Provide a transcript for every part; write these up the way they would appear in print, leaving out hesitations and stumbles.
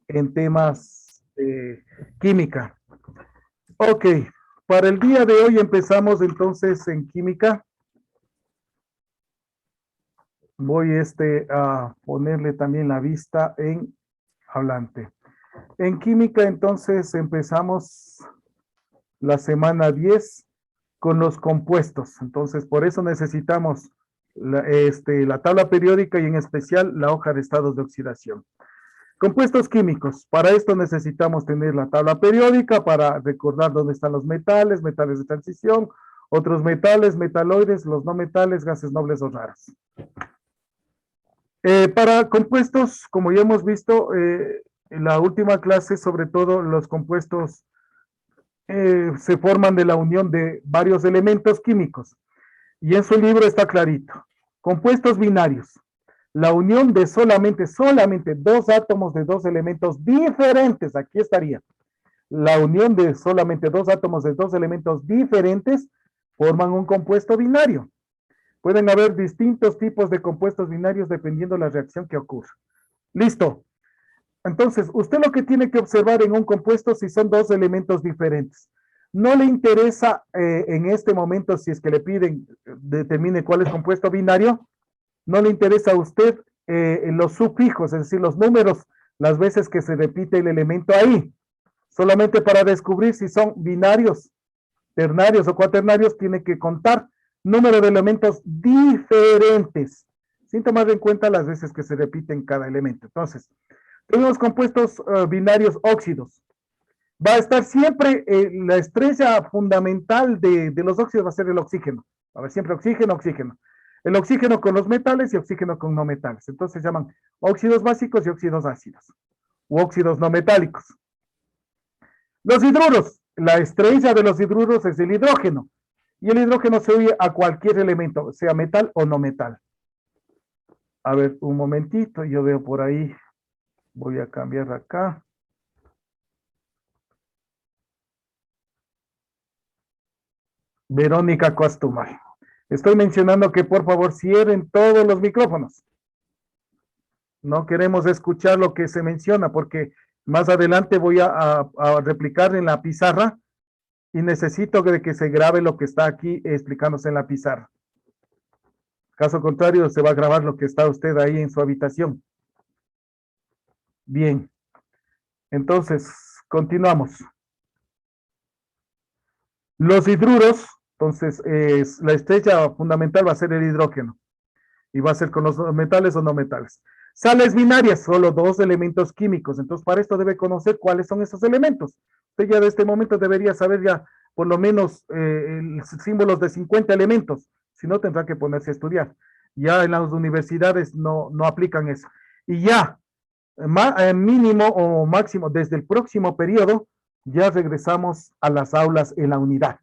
en temas de química. Ok, para el día de hoy empezamos entonces en química. Voy a ponerle también la vista en hablante. En química entonces empezamos la semana 10 con los compuestos. Entonces por eso necesitamos la tabla periódica y en especial la hoja de estados de oxidación. Compuestos químicos. Para esto necesitamos tener la tabla periódica para recordar dónde están los metales, metales de transición, otros metales, metaloides, los no metales, gases nobles o raros. Para compuestos, como ya hemos visto en la última clase, sobre todo los compuestos se forman de la unión de varios elementos químicos. Y en su libro está clarito. Compuestos binarios. La unión de solamente dos átomos de dos elementos diferentes. Aquí estaría. La unión de solamente dos átomos de dos elementos diferentes forman un compuesto binario. Pueden haber distintos tipos de compuestos binarios dependiendo de la reacción que ocurra. Listo. Entonces, usted lo que tiene que observar en un compuesto si son dos elementos diferentes. No le interesa en este momento, si es que le piden, determine cuál es compuesto binario, no le interesa a usted los sufijos, es decir, los números, las veces que se repite el elemento ahí. Solamente para descubrir si son binarios, ternarios o cuaternarios, tiene que contar número de elementos diferentes, sin tomar en cuenta las veces que se repiten cada elemento. Entonces, tenemos compuestos binarios óxidos. Va a estar siempre la estrella fundamental de los óxidos va a ser el oxígeno. Va a haber siempre oxígeno, oxígeno. El oxígeno con los metales y oxígeno con no metales. Entonces se llaman óxidos básicos y óxidos ácidos. U óxidos no metálicos. Los hidruros. La estrella de los hidruros es el hidrógeno. Y el hidrógeno se une a cualquier elemento, sea metal o no metal. A ver, un momentito, yo veo por ahí. Voy a cambiar acá. Verónica Costumal. Estoy mencionando que por favor cierren todos los micrófonos. No queremos escuchar lo que se menciona porque más adelante voy a replicar en la pizarra y necesito que se grabe lo que está aquí explicándose en la pizarra. Caso contrario, se va a grabar lo que está usted ahí en su habitación. Bien. Entonces, continuamos. Los hidruros, entonces, la estrella fundamental va a ser el hidrógeno. Y va a ser con los metales o no metales. Sales binarias, solo dos elementos químicos. Entonces, para esto debe conocer cuáles son esos elementos. Usted ya de este momento debería saber ya por lo menos símbolos de 50 elementos. Si no, tendrá que ponerse a estudiar. Ya en las universidades no aplican eso. Y ya, mínimo o máximo, desde el próximo periodo, ya regresamos a las aulas en la unidad.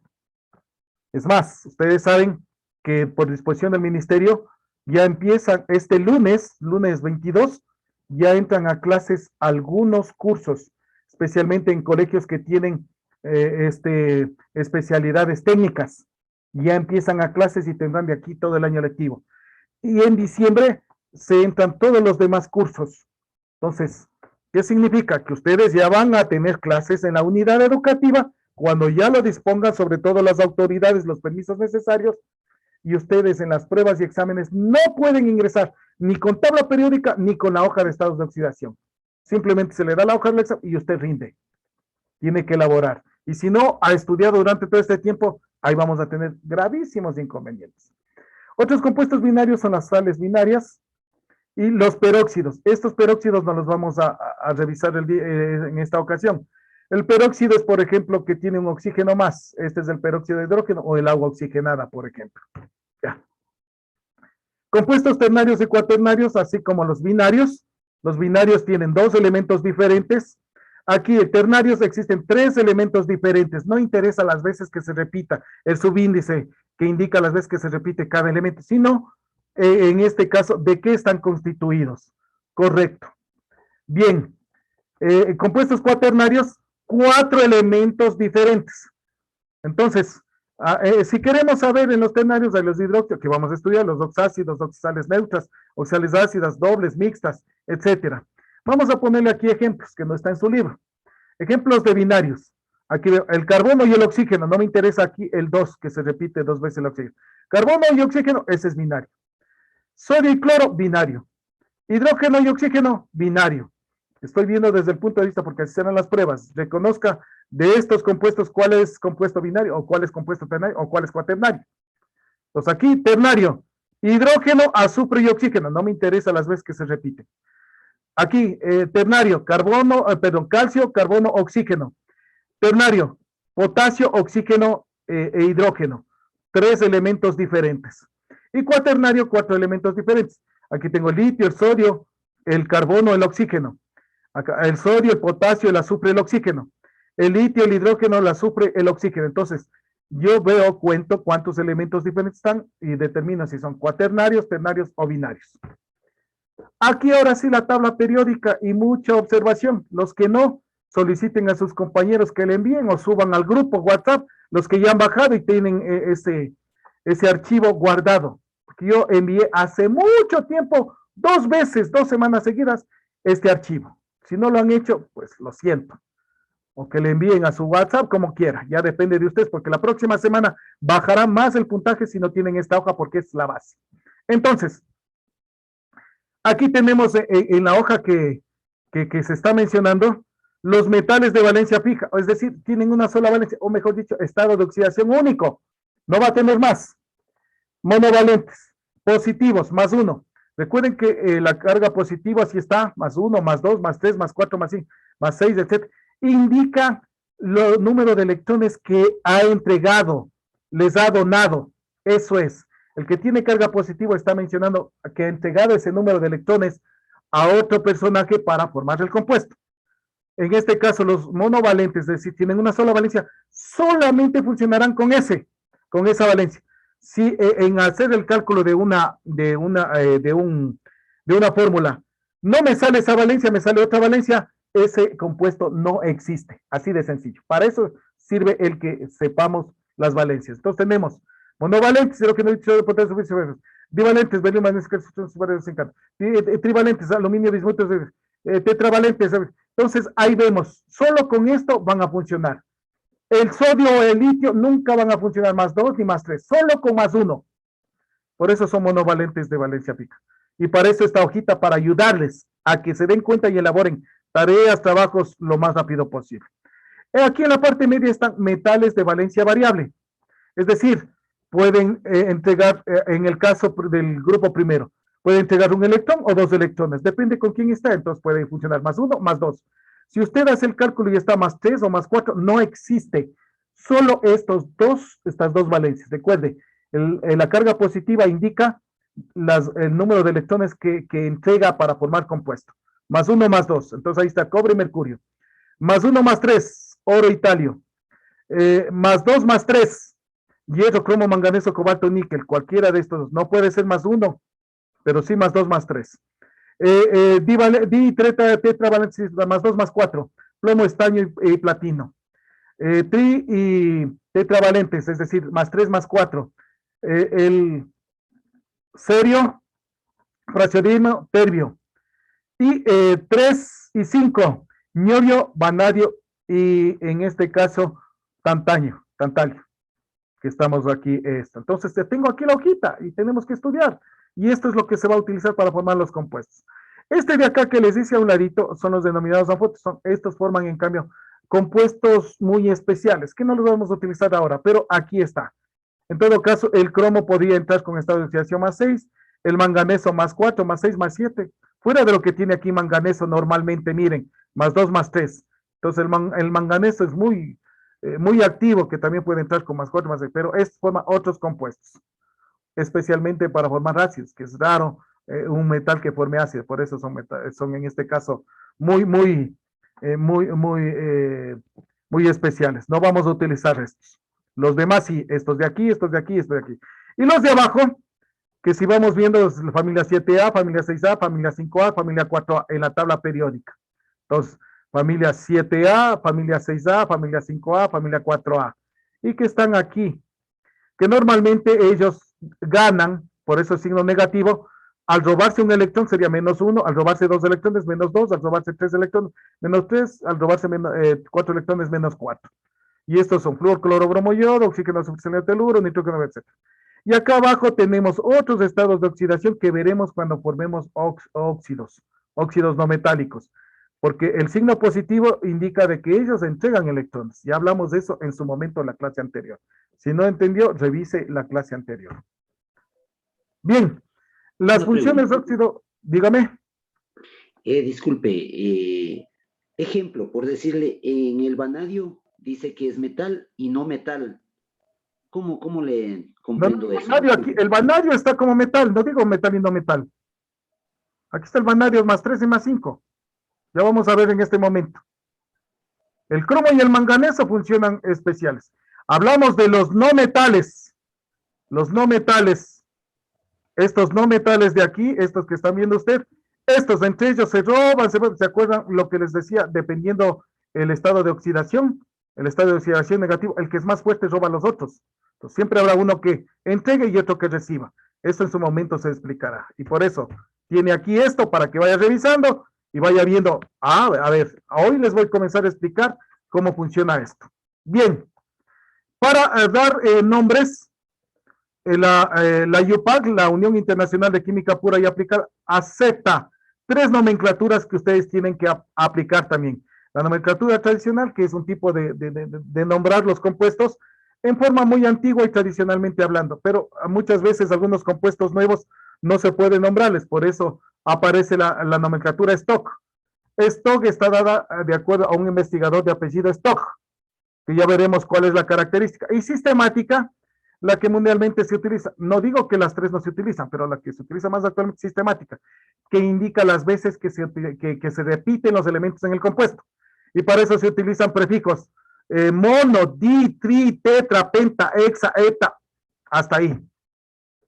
Es más, ustedes saben que por disposición del ministerio, ya empiezan este lunes 22, ya entran a clases algunos cursos, especialmente en colegios que tienen especialidades técnicas. Ya empiezan a clases y tendrán de aquí todo el año lectivo. Y en diciembre se entran todos los demás cursos. Entonces, ¿qué significa? Que ustedes ya van a tener clases en la unidad educativa cuando ya lo dispongan, sobre todo las autoridades, los permisos necesarios, y ustedes en las pruebas y exámenes no pueden ingresar ni con tabla periódica ni con la hoja de estados de oxidación. Simplemente se le da la hoja del examen y usted rinde. Tiene que elaborar. Y si no ha estudiado durante todo este tiempo, ahí vamos a tener gravísimos inconvenientes. Otros compuestos binarios son las sales binarias y los peróxidos. Estos peróxidos no los vamos a revisar en esta ocasión. El peróxido es, por ejemplo, que tiene un oxígeno más. Este es el peróxido de hidrógeno o el agua oxigenada, por ejemplo. Ya. Compuestos ternarios y cuaternarios, así como los binarios. Los binarios tienen dos elementos diferentes. Aquí en ternarios existen tres elementos diferentes. No interesa las veces que se repita el subíndice que indica las veces que se repite cada elemento, sino en este caso, ¿de qué están constituidos? Correcto. Bien. Compuestos cuaternarios, cuatro elementos diferentes. Entonces, si queremos saber en los ternarios de los hidróxidos, que vamos a estudiar, los oxácidos, oxisales neutras, oxisales ácidas, dobles, mixtas, etcétera. Vamos a ponerle aquí ejemplos que no está en su libro. Ejemplos de binarios. Aquí veo el carbono y el oxígeno. No me interesa aquí el 2, que se repite 2 veces el oxígeno. Carbono y oxígeno, ese es binario. Sodio y cloro, binario. Hidrógeno y oxígeno, binario. Estoy viendo desde el punto de vista, porque así serán las pruebas. Reconozca de estos compuestos cuál es compuesto binario, o cuál es compuesto ternario, o cuál es cuaternario. Entonces aquí, ternario. Hidrógeno, azufre y oxígeno. No me interesa las veces que se repiten. Aquí, ternario, carbono, calcio, carbono, oxígeno. Ternario, potasio, oxígeno e hidrógeno. 3 elementos diferentes. Y cuaternario, 4 elementos diferentes. Aquí tengo el litio, el sodio, el carbono, el oxígeno. Acá, el sodio, el potasio, el azufre, el oxígeno. El litio, el hidrógeno, el azufre, el oxígeno. Entonces, yo veo, cuento cuántos elementos diferentes están y determino si son cuaternarios, ternarios o binarios. Aquí ahora sí la tabla periódica y mucha observación. Los que no, soliciten a sus compañeros que le envíen o suban al grupo WhatsApp, los que ya han bajado y tienen ese archivo guardado. Porque yo envié hace mucho tiempo, 2 veces, 2 semanas seguidas, este archivo. Si no lo han hecho, pues lo siento. O que le envíen a su WhatsApp como quiera. Ya depende de ustedes, porque la próxima semana bajará más el puntaje si no tienen esta hoja, porque es la base. Entonces, aquí tenemos en la hoja que se está mencionando, los metales de valencia fija, es decir, tienen una sola valencia, o mejor dicho, estado de oxidación único. No va a tener más. Monovalentes, positivos, más 1. Recuerden que la carga positiva así está, más 1, más 2, más 3, más 4, más 5, más 6, etc. Indica el número de electrones que ha entregado, les ha donado. Eso es. El que tiene carga positiva está mencionando que ha entregado ese número de electrones a otro personaje para formar el compuesto. En este caso, los monovalentes, es decir, tienen una sola valencia, solamente funcionarán con esa valencia. Si en hacer el cálculo de una fórmula no me sale esa valencia, me sale otra valencia, ese compuesto no existe. Así de sencillo. Para eso sirve el que sepamos las valencias. Entonces tenemos monovalentes, lo que no he dicho de potencia suficiente, divalentes, velio, magnesio, trivalentes, aluminio, bismuto, tetravalentes. Entonces ahí vemos, solo con esto van a funcionar. El sodio o el litio nunca van a funcionar más 2 ni más 3, solo con más 1. Por eso son monovalentes de valencia fija. Y para eso esta hojita, para ayudarles a que se den cuenta y elaboren tareas, trabajos lo más rápido posible. Aquí en la parte media están metales de valencia variable. Es decir, pueden entregar, en el caso del grupo primero, puede entregar un electrón o 2 electrones. Depende con quién está, entonces puede funcionar más 1, más 2. Si usted hace el cálculo y está más 3 o más 4, no existe. Solo estas dos valencias. Recuerde, la carga positiva indica el número de electrones que entrega para formar compuesto. Más 1, más 2. Entonces ahí está cobre y mercurio. Más 1, más 3, oro y talio. Más 2, más 3, hierro, cromo, manganeso, cobalto, níquel. Cualquiera de estos. No puede ser más 1, pero sí más 2, más 3. Tetravalentes, más 2, más 4, plomo, estaño y platino. Tri y tetravalentes, es decir, más 3, más 4. El cerio, franciodino, terbio. Y 3 y 5, niorio, vanadio y en este caso, tantalio, que estamos aquí. Entonces, tengo aquí la hojita y tenemos que estudiar. Y esto es lo que se va a utilizar para formar los compuestos. Este de acá que les dice a un ladito son los denominados anfotes. Estos forman, en cambio, compuestos muy especiales, que no los vamos a utilizar ahora, pero aquí está. En todo caso, el cromo podría entrar con estado de oxidación más 6, el manganeso más 4, más 6, más 7. Fuera de lo que tiene aquí manganeso normalmente, miren, más 2, más 3. Entonces, el manganeso es muy activo, que también puede entrar con más 4, más 6, pero esto forma otros compuestos, especialmente para formar ácidos, que es raro un metal que forme ácido, por eso son en este caso muy especiales. No vamos a utilizar estos. Los demás sí, estos de aquí, estos de aquí, estos de aquí. Y los de abajo, que si vamos viendo la familia 7A, familia 6A, familia 5A, familia 4A en la tabla periódica. Entonces, familia 7A, familia 6A, familia 5A, familia 4A. Y que están aquí, que normalmente ellos ganan, por eso es signo negativo, Al robarse un electrón sería -1, al robarse 2 electrones, -2, al robarse 3 electrones, -3, al robarse 4 electrones, -4. Y estos son flúor, cloro, bromo, yodo, oxígeno, oxígeno, teluro, nitrógeno, etc. Y acá abajo tenemos otros estados de oxidación que veremos cuando formemos óxidos no metálicos, porque el signo positivo indica de que ellos entregan electrones. Ya hablamos de eso en su momento en la clase anterior. Si no entendió, revise la clase anterior. Bien, las Una funciones de pregunta. óxido, dígame. Disculpe, ejemplo, por decirle, en el vanadio dice que es metal y no metal. ¿Cómo le No, no, comprendo eso? el vanadio está como metal, no digo metal y no metal. Aquí está el vanadio más 3 y más 5. Ya vamos a ver en este momento. El cromo y el manganeso funcionan especiales. Hablamos de los no metales. Los no metales. Estos no metales de aquí, estos que están viendo usted, estos entre ellos se roban, ¿se acuerdan lo que les decía? Dependiendo el estado de oxidación negativo, el que es más fuerte roba a los otros. Entonces, siempre habrá uno que entregue y otro que reciba. Eso en su momento se explicará. Y por eso tiene aquí esto para que vaya revisando y vaya viendo. A ver, hoy les voy a comenzar a explicar cómo funciona esto. Bien, para dar nombres, la UPAC, la Unión Internacional de Química Pura y Aplicada, acepta 3 nomenclaturas que ustedes tienen que aplicar también. La nomenclatura tradicional, que es un tipo de nombrar los compuestos en forma muy antigua y tradicionalmente hablando, pero muchas veces algunos compuestos nuevos no se pueden nombrarles, por eso aparece la nomenclatura Stock. Stock está dada de acuerdo a un investigador de apellido Stock, que ya veremos cuál es la característica. Y sistemática, la que mundialmente se utiliza. No digo que las 3 no se utilizan, pero la que se utiliza más actualmente es sistemática, que indica las veces que se repiten los elementos en el compuesto. Y para eso se utilizan prefijos mono, di, tri, tetra, penta, hexa, eta, hasta ahí.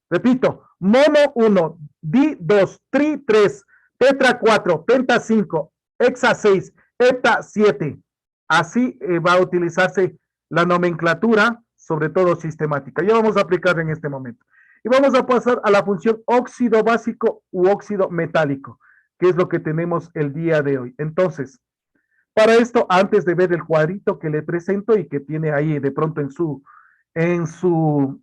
Repito, mono 1, di 2, tri 3, tetra 4, penta 5, hexa 6, eta 7. Así va a utilizarse la nomenclatura, sobre todo sistemática. Ya vamos a aplicar en este momento. Y vamos a pasar a la función óxido básico u óxido metálico, que es lo que tenemos el día de hoy. Entonces, para esto, antes de ver el cuadrito que le presento y que tiene ahí de pronto en su, en su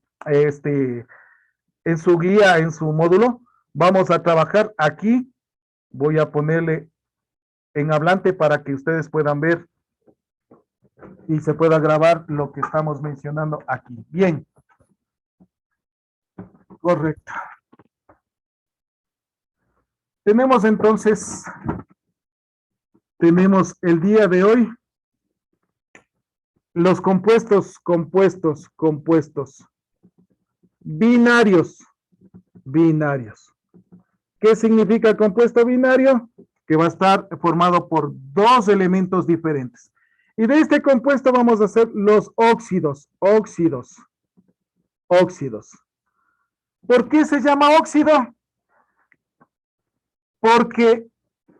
guía, en su módulo, vamos a trabajar aquí. Voy a ponerle en hablante para que ustedes puedan ver y se pueda grabar lo que estamos mencionando aquí. Bien. Correcto. Tenemos entonces, tenemos el día de hoy los compuestos binarios. ¿Qué significa compuesto binario? Que va a estar formado por 2 elementos diferentes. Y de este compuesto vamos a hacer los óxidos. ¿Por qué se llama óxido? Porque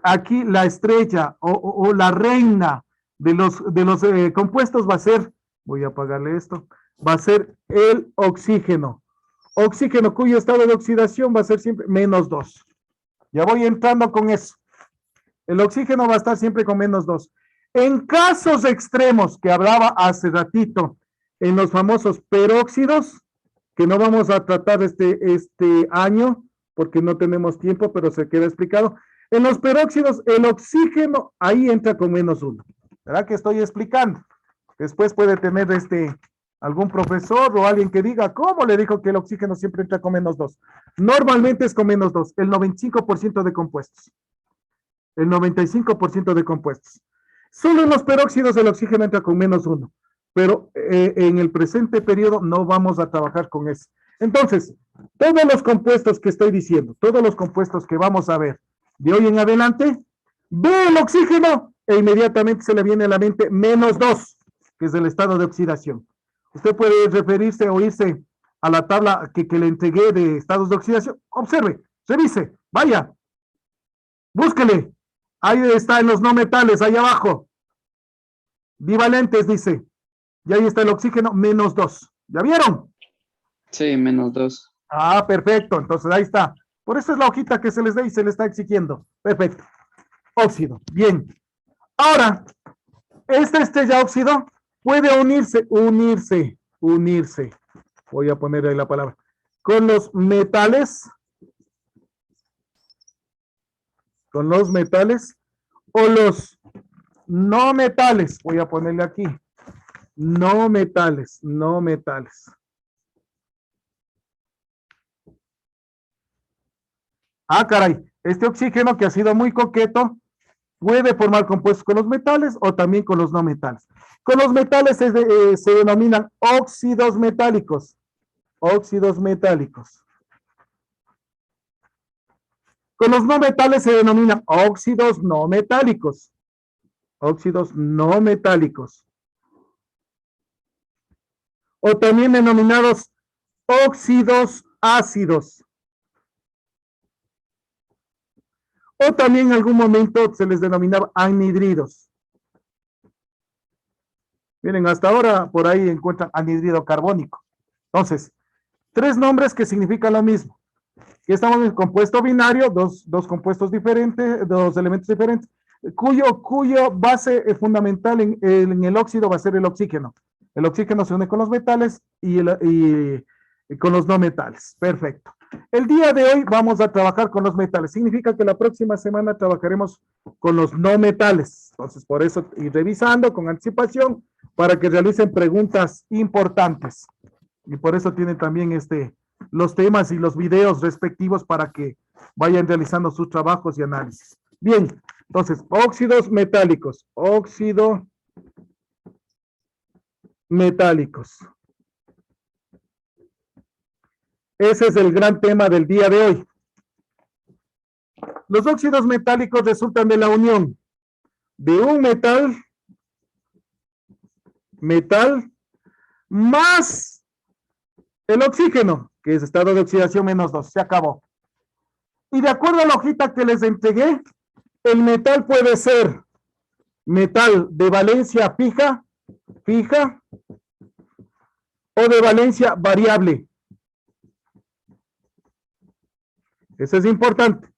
aquí la estrella o la reina de los compuestos va a ser, voy a apagarle esto, va a ser el oxígeno. Oxígeno cuyo estado de oxidación va a ser siempre -2. Ya voy entrando con eso. El oxígeno va a estar siempre con -2. En casos extremos que hablaba hace ratito, en los famosos peróxidos, que no vamos a tratar este año, porque no tenemos tiempo, pero se queda explicado. En los peróxidos, el oxígeno ahí entra con -1. ¿Verdad que estoy explicando? Después puede tener algún profesor o alguien que diga, ¿cómo le dijo que el oxígeno siempre entra con -2? Normalmente es con -2, el 95% de compuestos. El 95% de compuestos. Solo en los peróxidos el oxígeno entra con -1, pero en el presente periodo no vamos a trabajar con eso. Entonces, todos los compuestos que estoy diciendo, todos los compuestos que vamos a ver de hoy en adelante, ve el oxígeno e inmediatamente se le viene a la mente -2, que es el estado de oxidación. Usted puede referirse o irse a la tabla que le entregué de estados de oxidación. Observe, revise, vaya, búsquele. Ahí está en los no metales, ahí abajo. Bivalentes, dice. Y ahí está el oxígeno, -2. ¿Ya vieron? Sí, -2. Ah, perfecto. Entonces ahí está. Por eso es la hojita que se les da y se les está exigiendo. Perfecto. Óxido. Bien. Ahora, esta estrella óxido puede unirse. Voy a poner ahí la palabra. Con los metales. Con los metales. O los no metales. Voy a ponerle aquí. No metales. Ah, caray. Este oxígeno que ha sido muy coqueto puede formar compuestos con los metales o también con los no metales. Con los metales se denominan óxidos metálicos. Óxidos metálicos. Con los no metales se denominan óxidos no metálicos. Óxidos no metálicos. O también denominados óxidos ácidos. O también en algún momento se les denominaba anhidridos. Miren, hasta ahora por ahí encuentran anhidrido carbónico. Entonces, tres nombres que significan lo mismo. Aquí estamos en el compuesto binario, dos compuestos diferentes, dos elementos diferentes, cuyo base fundamental en el óxido va a ser el oxígeno. El oxígeno se une con los metales y con los no metales. Perfecto. El día de hoy vamos a trabajar con los metales. Significa que la próxima semana trabajaremos con los no metales. Entonces, por eso ir revisando con anticipación para que realicen preguntas importantes. Y por eso tienen también los temas y los videos respectivos para que vayan realizando sus trabajos y análisis. Bien, entonces, óxidos metálicos. Óxido metálicos. Ese es el gran tema del día de hoy. Los óxidos metálicos resultan de la unión de un metal más el oxígeno, que es estado de oxidación -2. Se acabó. Y de acuerdo a la hojita que les entregué, el metal puede ser metal de valencia fija, o de valencia variable. Eso es importante.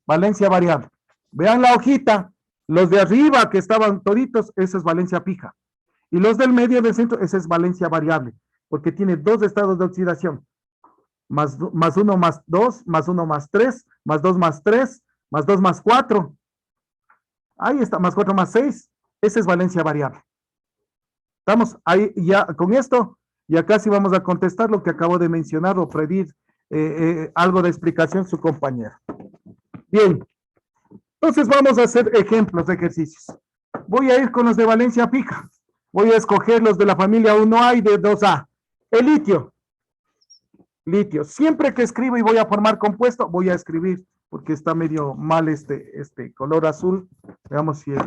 Valencia variable. Vean la hojita. Los de arriba que estaban toditos, esa es valencia fija. Y los del medio del centro, esa es valencia variable. Porque tiene dos estados de oxidación. Más 1 más 2, más 1 más 3, más 2 más 3, más 2 más 4. Ahí está, más 4 más 6. Esa es valencia variable. Estamos ahí ya con esto. Y acá sí vamos a contestar lo que acabo de mencionar o pedir algo de explicación su compañero. Bien, entonces vamos a hacer ejemplos de ejercicios. Voy a ir con los de valencia fija. Voy a escoger los de la familia 1A y de 2A. El litio. Litio. Siempre que escribo y voy a formar compuesto, voy a escribir, porque está medio mal este color azul. Veamos si el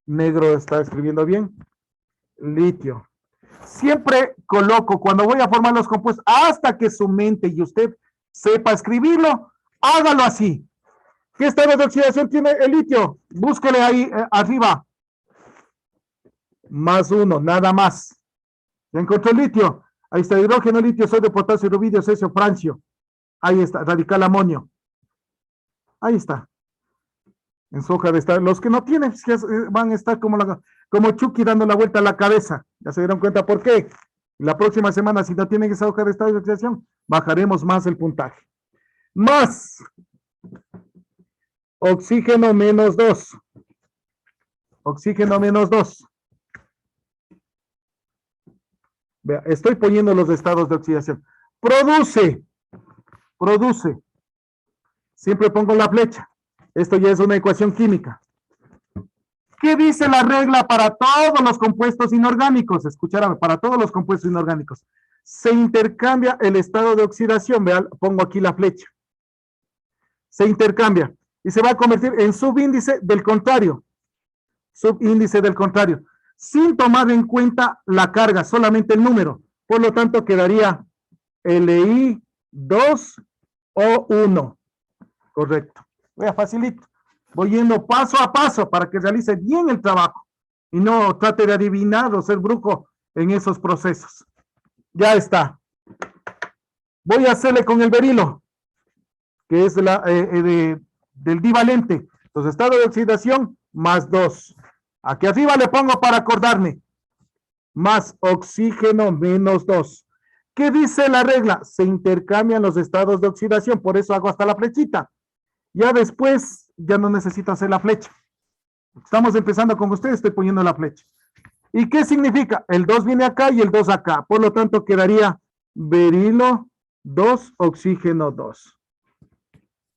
negro está escribiendo bien. Litio. Siempre coloco, cuando voy a formar los compuestos, hasta que su mente y usted sepa escribirlo, hágalo así. ¿Qué estado de oxidación tiene el litio? Búsquele ahí arriba. +1, nada más. Ya encontró el litio. Ahí está hidrógeno, litio, sodio, potasio, rubidio, cesio, francio. Ahí está, radical amonio. Ahí está. En su hoja de estar. Los que no tienen van a estar como Chucky dando la vuelta a la cabeza. Ya se dieron cuenta por qué. La próxima semana, si no tienen esa hoja de estado de oxidación, bajaremos más el puntaje. Más oxígeno -2. Oxígeno -2. Vea, estoy poniendo los estados de oxidación. Produce. Siempre pongo la flecha. Esto ya es una ecuación química. ¿Qué dice la regla para todos los compuestos inorgánicos? Escucharon, para todos los compuestos inorgánicos. Se intercambia el estado de oxidación. Vean, pongo aquí la flecha. Se intercambia y se va a convertir en subíndice del contrario. Subíndice del contrario. Sin tomar en cuenta la carga, solamente el número. Por lo tanto, quedaría Li2O1. Correcto. Vea, facilito. Voy yendo paso a paso para que realice bien el trabajo y no trate de adivinar o ser brujo en esos procesos. Ya está. Voy a hacerle con el berilo. que es del divalente. Entonces, estado de oxidación más 2. Aquí arriba le pongo para acordarme. Más oxígeno menos 2. ¿Qué dice la regla? Se intercambian los estados de oxidación, por eso hago hasta la flechita. Ya después, ya no necesito hacer la flecha. Estamos empezando con ustedes, estoy poniendo la flecha. ¿Y qué significa? El 2 viene acá y el 2 acá. Por lo tanto, quedaría berilo 2, oxígeno 2.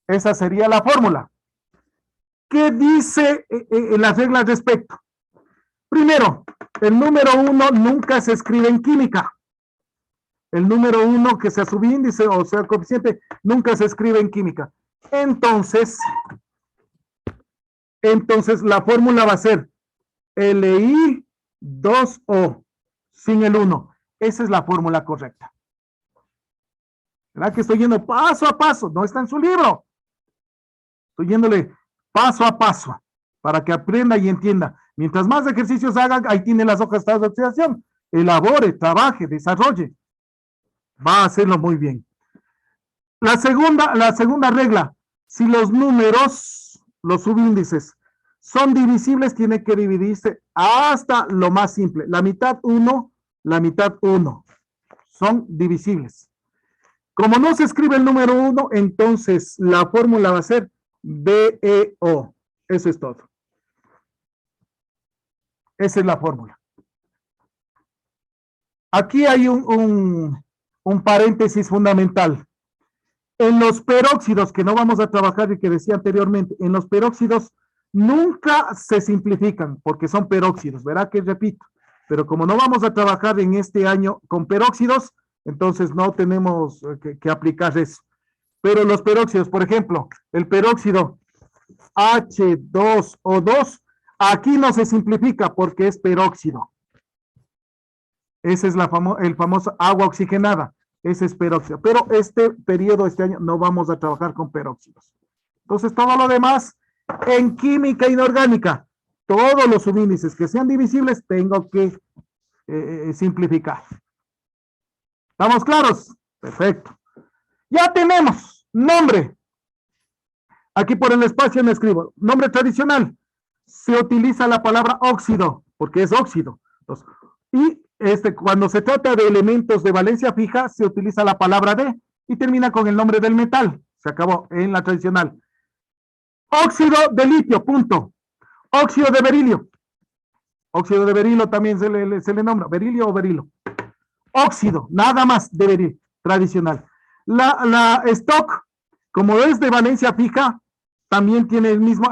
Esa sería la fórmula. ¿Qué dice la regla al respecto? Primero, el número 1 nunca se escribe en química. El número 1 que sea subíndice o sea coeficiente, nunca se escribe en química. Entonces la fórmula va a ser Li2O sin el 1. Esa es la fórmula correcta. ¿Verdad que estoy yendo paso a paso? No está en su libro. Estoy yéndole paso a paso para que aprenda y entienda. Mientras más ejercicios hagan, ahí tiene las hojas de oxidación. Elabore, trabaje, desarrolle. Va a hacerlo muy bien. La segunda regla, si los números, los subíndices, son divisibles, tiene que dividirse hasta lo más simple. La mitad 1, la mitad 1. Son divisibles. Como no se escribe el número 1, entonces la fórmula va a ser BeO. Eso es todo. Esa es la fórmula. Aquí hay un paréntesis fundamental. En los peróxidos, que no vamos a trabajar y que decía anteriormente, en los peróxidos nunca se simplifican porque son peróxidos, ¿verdad? Que repito, pero como no vamos a trabajar en este año con peróxidos, entonces no tenemos que aplicar eso. Pero los peróxidos, por ejemplo, el peróxido H2O2, aquí no se simplifica porque es peróxido. Ese es el famoso agua oxigenada. Ese es peróxido. Pero este periodo, este año, no vamos a trabajar con peróxidos. Entonces, todo lo demás, en química inorgánica, todos los subíndices que sean divisibles, tengo que simplificar. ¿Estamos claros? Perfecto. Ya tenemos nombre. Aquí por el espacio me escribo. Nombre tradicional. Se utiliza la palabra óxido, porque es óxido. Entonces, y cuando se trata de elementos de valencia fija, se utiliza la palabra de y termina con el nombre del metal. Se acabó en la tradicional. Óxido de litio, punto. Óxido de berilio. Óxido de berilo también se le nombra. Berilio o berilo. Óxido, nada más de berilio, tradicional. La stock, como es de valencia fija, también tiene el mismo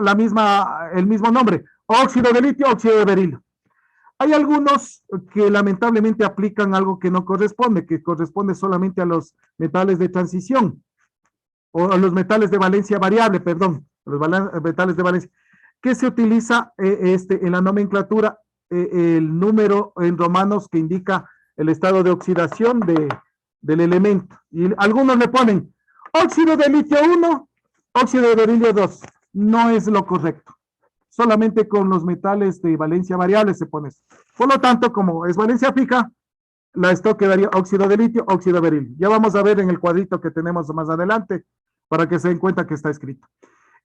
nombre. Óxido de litio, óxido de berilio. Hay algunos que lamentablemente aplican algo que no corresponde, que corresponde solamente a los metales de transición, o a los metales de valencia variable, perdón, los metales de valencia, que se utiliza en la nomenclatura el número en romanos que indica el estado de oxidación del elemento. Y algunos le ponen óxido de litio 1, óxido de berilio 2. No es lo correcto. Solamente con los metales de valencia variable se pone eso. Por lo tanto, como es valencia fija, la stock quedaría óxido de litio, óxido de berilio. Ya vamos a ver en el cuadrito que tenemos más adelante para que se den cuenta que está escrito.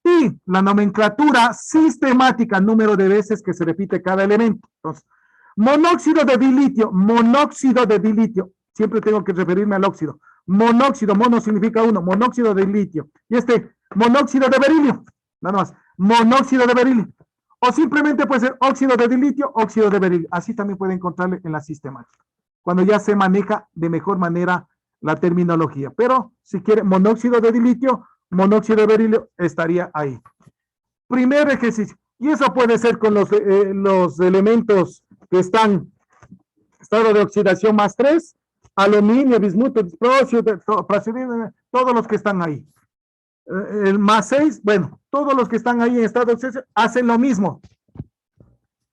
Y la nomenclatura sistemática, número de veces que se repite cada elemento. Entonces, monóxido de dilitio, siempre tengo que referirme al óxido. Monóxido, mono significa uno, monóxido de litio. Y monóxido de berilio, nada más, monóxido de berilio. O simplemente puede ser óxido de dilitio, óxido de berilio. Así también puede encontrarle en la sistemática, cuando ya se maneja de mejor manera la terminología. Pero si quiere monóxido de dilitio, monóxido de berilio, estaría ahí. Primer ejercicio. Y eso puede ser con los elementos que están en estado de oxidación más 3, aluminio, bismuto, disprosio, todos los que están ahí. El más 6, bueno, todos los que están ahí en estado de oxidación hacen lo mismo.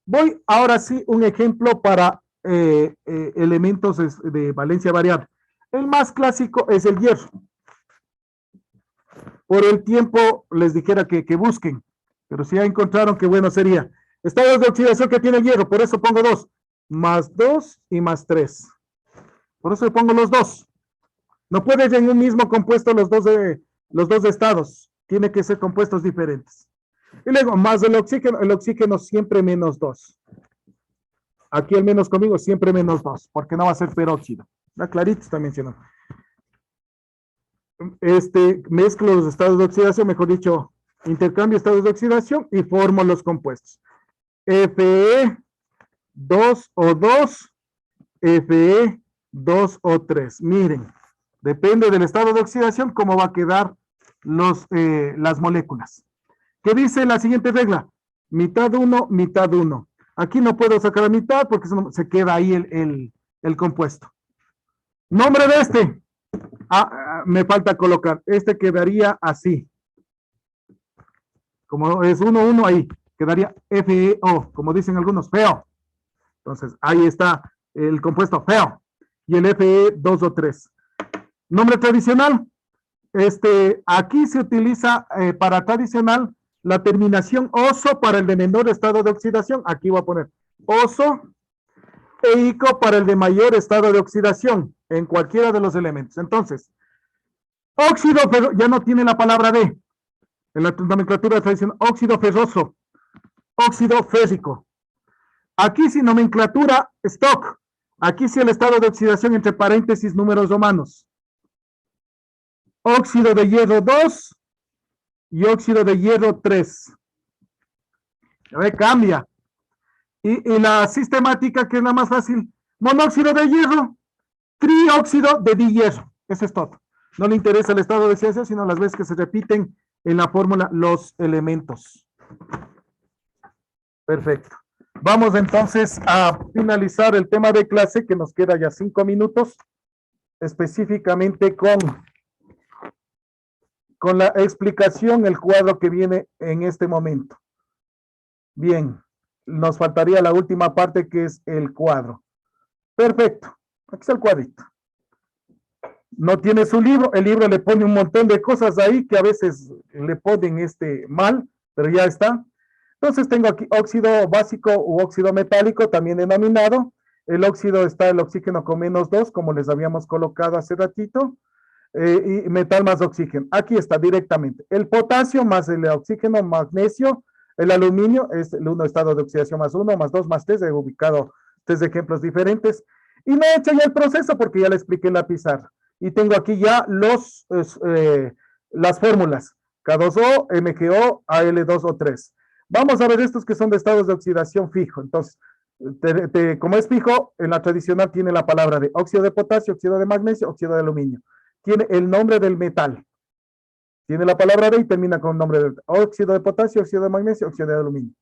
Voy ahora sí un ejemplo para elementos de valencia variable. El más clásico es el hierro. Por el tiempo les dijera que busquen, pero si ya encontraron, que bueno sería. Estados de oxidación que tiene el hierro, por eso pongo 2. Más 2 y más 3. Por eso pongo los 2. No puedes en un mismo compuesto los dos los dos estados. Tiene que ser compuestos diferentes. Y luego, más el oxígeno siempre menos 2. Aquí el menos conmigo siempre menos 2, porque no va a ser peróxido. Está clarito, está mencionado. Mezclo los estados de oxidación, mejor dicho, intercambio estados de oxidación y formo los compuestos. Fe 2O2, Fe 2O3. Miren, depende del estado de oxidación, cómo va a quedar las moléculas. ¿Qué dice la siguiente regla? Mitad 1, mitad 1. Aquí no puedo sacar la mitad porque se queda ahí el compuesto. Nombre de este. Me falta colocar. Este quedaría así. Como es 1, 1 ahí. Quedaría FeO, como dicen algunos, feo. Entonces, ahí está el compuesto feo. Y el Fe 2O3. Nombre tradicional. Aquí se utiliza para tradicional la terminación oso para el de menor estado de oxidación. Aquí voy a poner oso e ico para el de mayor estado de oxidación en cualquiera de los elementos. Entonces, óxido, pero ya no tiene la palabra D. En la nomenclatura tradicional, óxido ferroso, óxido férrico. Aquí sí nomenclatura stock. Aquí sí el estado de oxidación entre paréntesis números romanos. Óxido de hierro 2 y óxido de hierro 3. A ver, cambia. Y la sistemática, que es la más fácil, monóxido de hierro, trióxido de dihierro. Eso es todo. No le interesa el estado de oxidación, sino las veces que se repiten en la fórmula los elementos. Perfecto. Vamos entonces a finalizar el tema de clase, que nos queda ya 5 minutos, específicamente con la explicación, el cuadro que viene en este momento. Bien, nos faltaría la última parte, que es el cuadro. Perfecto, aquí está el cuadrito. No tiene su libro, el libro le pone un montón de cosas ahí que a veces le ponen mal, pero ya está. Entonces tengo aquí óxido básico u óxido metálico, también denominado. El óxido está el oxígeno con menos 2, como les habíamos colocado hace ratito. Y metal más oxígeno. Aquí está directamente. El potasio más el oxígeno, magnesio, el aluminio es el 1 estado de oxidación más 1, más 2, más 3. He ubicado 3 ejemplos diferentes. Y no he hecho ya el proceso porque ya le expliqué en la pizarra. Y tengo aquí ya las fórmulas. K2O, MgO, Al2O3. Vamos a ver estos que son de estados de oxidación fijo. Entonces, como es fijo, en la tradicional tiene la palabra de óxido de potasio, óxido de magnesio, óxido de aluminio. Tiene el nombre del metal. Tiene la palabra de y termina con el nombre del óxido de potasio, óxido de magnesio, óxido de aluminio.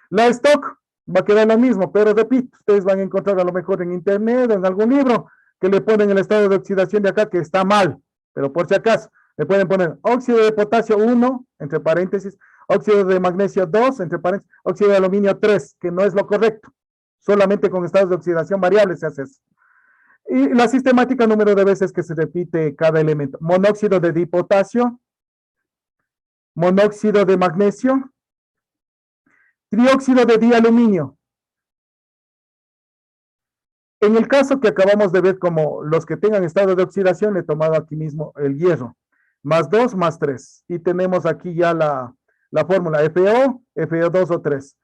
La stock va a quedar lo mismo, pero repito, ustedes van a encontrar a lo mejor en internet o en algún libro que le ponen el estado de oxidación de acá, que está mal, pero por si acaso, le pueden poner óxido de potasio 1, entre paréntesis, óxido de magnesio 2, entre paréntesis, óxido de aluminio 3, que no es lo correcto. Solamente con estados de oxidación variables se hace eso. Y la sistemática, número de veces que se repite cada elemento. Monóxido de dipotasio, monóxido de magnesio, trióxido de dialuminio. En el caso que acabamos de ver, como los que tengan estado de oxidación, le he tomado aquí mismo el hierro. Más 2, más 3. Y tenemos aquí ya la fórmula FeO, FeO2O3.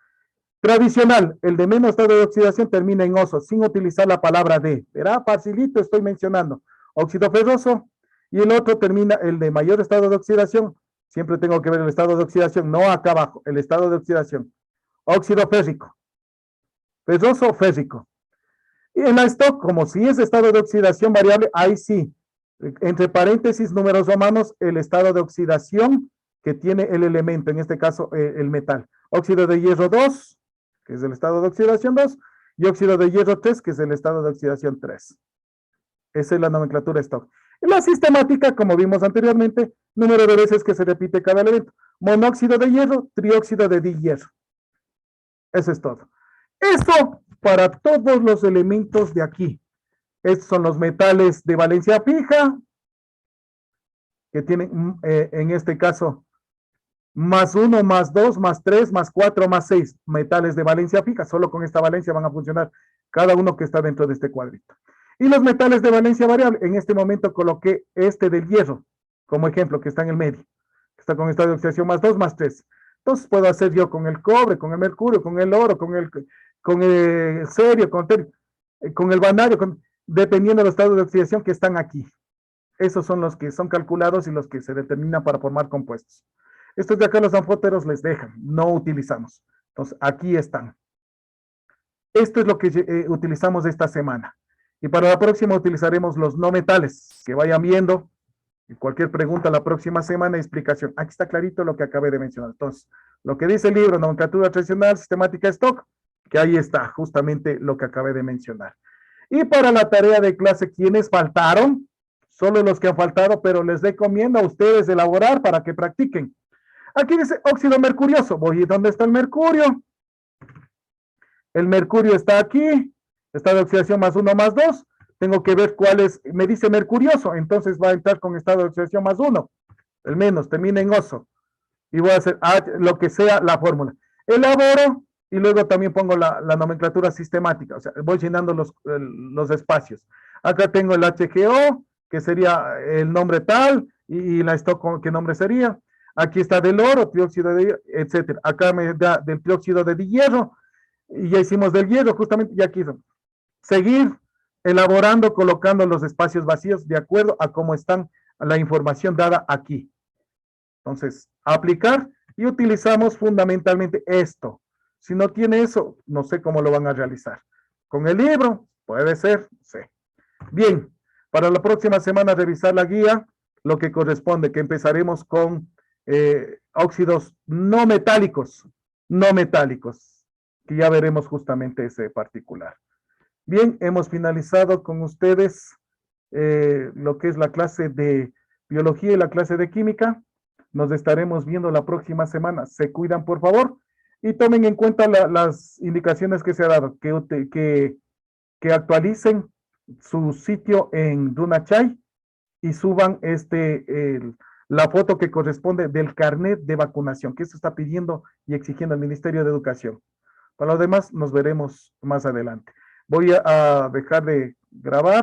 Tradicional, el de menos estado de oxidación termina en oso, sin utilizar la palabra de. Verá, facilito estoy mencionando. Óxido ferroso, y el otro termina, el de mayor estado de oxidación. Siempre tengo que ver el estado de oxidación, no acá abajo, el estado de oxidación. Óxido férrico. Ferroso, férrico. Y en la stock, como si es estado de oxidación variable, ahí sí, entre paréntesis, números romanos, el estado de oxidación que tiene el elemento, en este caso el metal. Óxido de hierro 2, que es el estado de oxidación 2, y óxido de hierro 3, que es el estado de oxidación 3. Esa es la nomenclatura stock. En la sistemática, como vimos anteriormente, número de veces que se repite cada elemento. Monóxido de hierro, trióxido de dihierro. Eso es todo. Esto para todos los elementos de aquí. Estos son los metales de valencia fija, que tienen, en este caso, más 1, más 2, más 3, más 4, más 6 metales de valencia fija. Solo con esta valencia van a funcionar cada uno que está dentro de este cuadrito. Y los metales de valencia variable, en este momento coloqué este del hierro. como ejemplo, que está en el medio, que está con estado de oxidación +2, +3. Entonces puedo hacer yo con el cobre, con el mercurio, con el oro, con el cerio, con el vanadio, dependiendo del estado de oxidación que están aquí. Esos son los que son calculados y los que se determinan para formar compuestos. Estos de acá los anfóteros les dejan, no utilizamos. Entonces, aquí están. Esto es lo que utilizamos esta semana. Y para la próxima utilizaremos los no metales, que vayan viendo. Y cualquier pregunta la próxima semana, explicación. Aquí está clarito lo que acabé de mencionar. Entonces, lo que dice el libro, nomenclatura tradicional, sistemática stock, que ahí está justamente lo que acabé de mencionar. Y para la tarea de clase, ¿quiénes faltaron? Solo los que han faltado, pero les recomiendo a ustedes elaborar para que practiquen. Aquí dice óxido mercurioso. Voy, ¿dónde está el mercurio? El mercurio está aquí, estado de oxidación +1, +2. Tengo que ver cuál es, me dice mercurioso, entonces va a entrar con estado de oxidación +1. El menos, termina en oso. Y voy a hacer lo que sea la fórmula. Elaboro y luego también pongo la nomenclatura sistemática. O sea, voy llenando los espacios. Acá tengo el HGO, que sería el nombre tal, y la stock, ¿qué nombre sería? Aquí está del oro, trióxido de hierro, etcétera. Acá me da del trióxido de hierro, y ya hicimos del hierro, justamente, ya quiso. Seguir elaborando, colocando los espacios vacíos de acuerdo a cómo están la información dada aquí. Entonces, aplicar y utilizamos fundamentalmente esto. Si no tiene eso, no sé cómo lo van a realizar. Con el libro, puede ser, sí. Bien, para la próxima semana revisar la guía, lo que corresponde, que empezaremos con óxidos no metálicos, que ya veremos justamente ese particular. Bien, hemos finalizado con ustedes lo que es la clase de biología y la clase de química. Nos estaremos viendo la próxima semana. Se cuidan, por favor, y tomen en cuenta las indicaciones que se ha dado, que actualicen su sitio en Dunachai y suban la foto que corresponde del carnet de vacunación, que eso está pidiendo y exigiendo el Ministerio de Educación. Para lo demás, nos veremos más adelante. Voy a dejar de grabar.